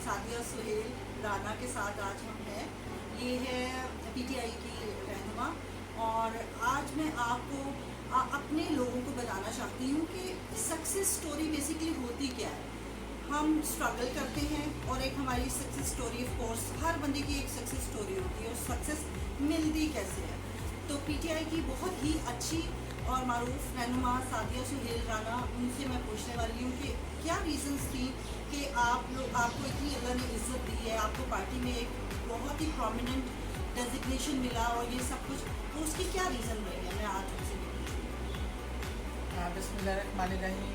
सादिया सुहेल राना के साथ आज हम हैं। ये है पीटीआई की रहनुमा, और आज मैं आपको अपने लोगों को बताना चाहती हूँ कि सक्सेस स्टोरी बेसिकली होती क्या है। हम स्ट्रगल करते हैं और एक हमारी सक्सेस स्टोरी, ऑफ कोर्स हर बंदे की एक सक्सेस स्टोरी होती है, और सक्सेस मिलती कैसे है। तो पीटीआई की बहुत ही अच्छी और मारूफ रहनुमा सादिया सुहेल राना, उनसे मैं पूछने वाली हूँ कि क्या रीज़न्स थी कि आपको इतनी अल्लाह ने इज़्ज़त दी है, आपको पार्टी में एक बहुत ही प्रोमिनेंट डेजिग्नेशन मिला और ये सब कुछ, तो उसकी क्या रीज़न रही है। मैं आज उनसे बिस्मिल्लाहिर्रहमानिर्रहीम।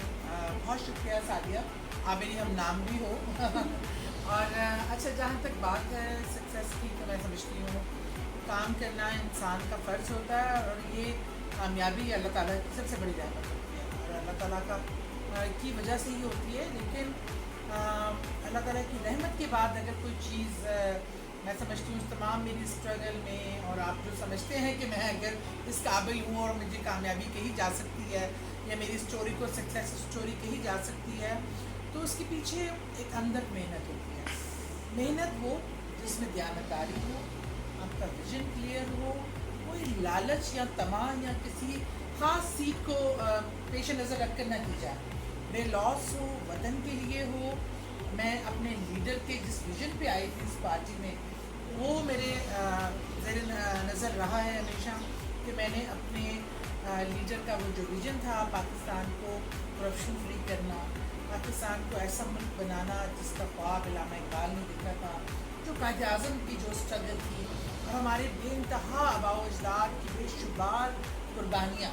बहुत शुक्रिया सादिया, आप मेरी हम नाम भी हो और अच्छा, जहाँ तक बात है सक्सेस की, तो मैं समझती हूँ काम करना इंसान का फ़र्ज़ होता है, और ये कामयाबी अल्लाह ताला की सबसे बड़ी रहमत होती है, और अल्लाह ताला की वजह से ही होती है। लेकिन अल्लाह ताला की रहमत के बाद अगर कोई चीज़ मैं समझती हूँ तमाम मेरी स्ट्रगल में, और आप जो समझते हैं कि मैं अगर इस काबिल हूँ और मुझे कामयाबी कही जा सकती है, या मेरी स्टोरी को सक्सेस स्टोरी कही जा सकती है, तो उसके पीछे एक अंदर मेहनत होती है। मेहनत वो जिसमें दयानतदारी हो, आपका विजन क्लियर हो, कोई लालच या तमा या किसी ख़ास सीख को पेश नज़र रख कर न की जाए, बेलॉस हो, वतन के लिए हो। मैं अपने लीडर के जिस विजन पे आई थी इस पार्टी में, वो मेरे ज़ेर नज़र रहा है हमेशा कि मैंने अपने लीडर का वो जो विजन था, पाकिस्तान को करप्शन फ्री करना, पाकिस्तान को ऐसा मुल्क बनाना जिसका ख्वाब अल्लामा इकबाल ने देखा था, जो कायद आज़म की जो स्ट्रगल थी, और हमारे बेइंतहा आबाओ अजदाद की बेशुमार कुर्बानियाँ,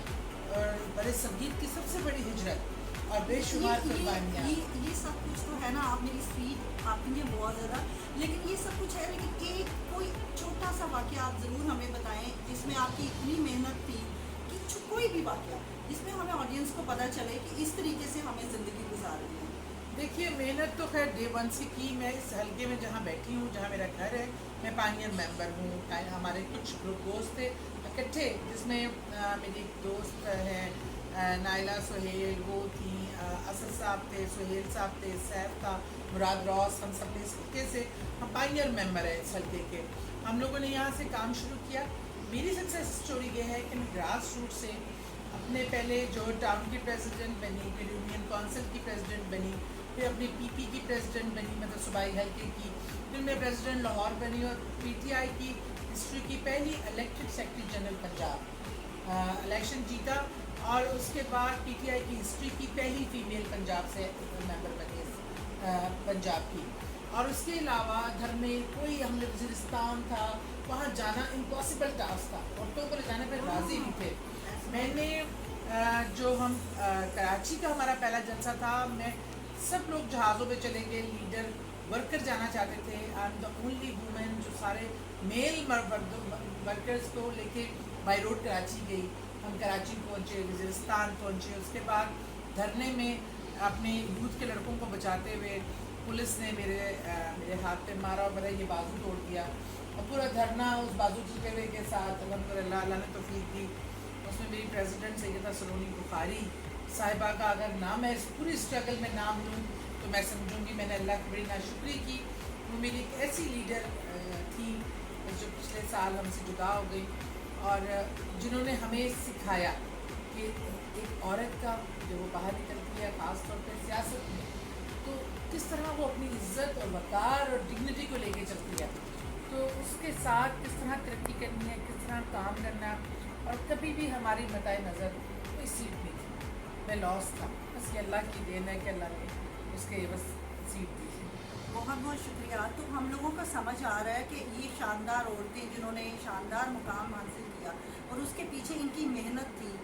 और बड़े संगीत की सबसे बड़ी हिजरत और बेशुमार कुर्बानियाँ। ये सब कुछ तो है ना, आप मेरी स्पीड आपके लिए बहुत ज़्यादा, लेकिन ये सब कुछ है, लेकिन एक कोई छोटा सा वाक़या आप ज़रूर हमें बताएं जिसमें आपकी इतनी मेहनत थी, कि कोई भी वाक़या जिसमें हमें ऑडियंस को पता चले कि इस तरीके से हमें ज़िंदगी गुजारनी है। देखिए, मेहनत तो खैर डे वन से की। मैं इस हलके में जहाँ बैठी हूँ, जहाँ मेरा घर है, मैं पायनियर मेंबर हूँ। हमारे कुछ ग्रुप दोस्त थे इकट्ठे, जिसमें मेरी एक दोस्त है नाइला सुहेल, वो थी, असद साहब थे, सुहेल साहब थे, सैफ था, मुराद रॉस, हम सब इस हल्के से हम पायनियर मेंबर हैं इस हल्के के। हम लोगों ने यहाँ से काम शुरू किया। मेरी सक्सेस स्टोरी ये है कि मैं ग्रास रूट से अपने पहले जो टाउन की प्रेसिडेंट बनी, फिर यूनियन काउंसिल की प्रेसिडेंट बनी, फिर अपनी पीपी की प्रेसिडेंट बनी, मतलब सूबाई हल्के की, फिर मैं प्रेसिडेंट लाहौर बनी, और पीटीआई की हिस्ट्री की पहली elected secretary general Punjab election जीता, और उसके बाद पीटीआई की हिस्ट्री की पहली फीमेल पंजाब से मेंबर बनी पंजाब की। और उसके अलावा घर में कोई, हम लोग वज़ीरिस्तान था, वहाँ जाना इम्पॉसिबल टास्क था, औरतों को ले जाने पर राज़ी नहीं थे। मैंने जो हम कराची का हमारा पहला जलसा था, मैं सब लोग जहाज़ों पे चले गए, लीडर वर्कर जाना चाहते थे। I am the only women जो सारे मेल वर्कर्स को लेके बाई रोड कराची गई। हम कराची पहुँचे, वज़ीरिस्तान पहुँचे, उसके बाद धरने में अपने यूथ के लड़कों को बचाते हुए पुलिस ने मेरे हाथ पे मारा और मेरा ये बाजू तोड़ दिया, और पूरा धरना उस बाजू टूटे हुए के साथ अल्हम्दुलिल्लाह अल्लाह ने तौफीक दी। उसमें मेरी प्रेसिडेंट सैयदा सलोनी बुखारी साहिबा का अगर नाम है इस पूरी स्ट्रगल में नाम लूँ, तो मैं समझूँगी मैंने अल्लाह की बड़ी नाशुक्री की। वो मेरी एक ऐसी लीडर थी जो पिछले साल हमसे जुदा हो गई, और जिन्होंने हमें सिखाया कि एक औरत का जब वो बाहर निकलती है, ख़ास तौर पर सियासत में, तो किस तरह वो अपनी इज़्ज़त और वक़ार और डिग्निटी को लेके चलती है, तो उसके साथ किस तरह तरक्की करनी है, किस तरह काम करना है। और कभी भी हमारी मताए नज़र कोई सीट नहीं थी, मैं लॉस था, बस ये अल्लाह की देन है कि अल्लाह ने उसके बस सीट दी थी। बहुत बहुत शुक्रिया। तो हम लोगों को समझ आ रहा है कि ये शानदार औरतें जिन्होंने शानदार मुकाम हासिल किया, और उसके पीछे इनकी मेहनत थी,